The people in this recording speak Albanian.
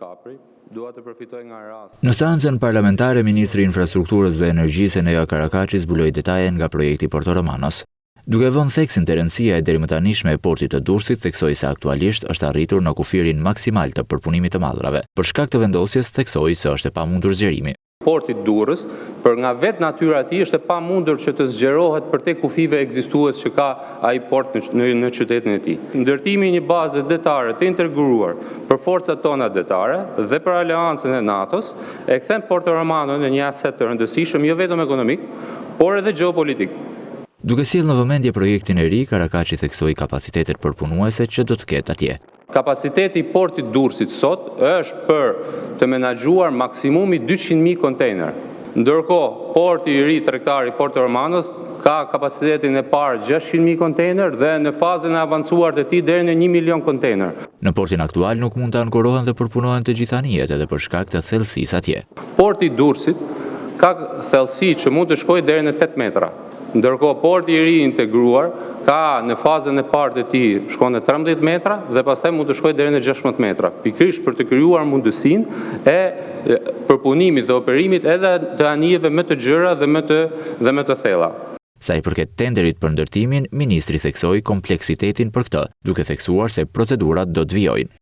Kapri. Dua të përfitoj nga rasti. Në seancën parlamentare, Ministri i Infrastrukturës dhe Energjisë Enea Karakaçi zbuloi detaje nga projekti Porto Romanos. Duke vënë theksin te rëndësia e deri më tanishme e portit të Durrësit, theksoi se aktualisht është arritur në kufirin maksimal të përpunimit të mallrave. Për shkak të vendosjes, theksoi se është e pamundur zgjerimi. Porti i Durrës, për nga vetë natyra e tij, është e pamundur që të zgjerohet përtej kufive ekzistues që ka ai port në qytetin e tij. Ndërtimi i një baze detare të integruar për forcat tona detare dhe për aleancën e NATO-s e kthen Porto Romano në një aset të rëndësishëm jo vetëm ekonomik, por edhe gjeopolitik. Duke sjellë në vëmendje projektin e ri, Karakaçi theksoi kapacitetet përpunuese që do të ketë atje. Kapaciteti i portit Durrësit sot është për të menaxhuar maksimumi 200.000 kontejner. Ndërkohë, porti i ri tregtar i Porto Romanos ka kapacitetin e parë 600.000 kontejner dhe në fazën e avancuar të tij deri në 1 milion kontejner. Në portin aktual nuk mund të ankorohen dhe përpunohen të gjitha anijet edhe për shkak të thellësisë atje. Porti i Durrësit ka thellësi që mund të shkojë deri në 8 metra. Ndërkohë, porti i ri integruar ka në fazën e parë të tij shkon në 13 metra dhe pastaj mund të shkojë deri në 16 metra. Pikërisht për të krijuar mundësinë e përpunimit dhe operimit edhe të anijeve më të gjëra dhe më të thella. Sa i përket tenderit për ndërtimin, ministri theksoi kompleksitetin për këtë, duke theksuar se procedurat do të vijojnë.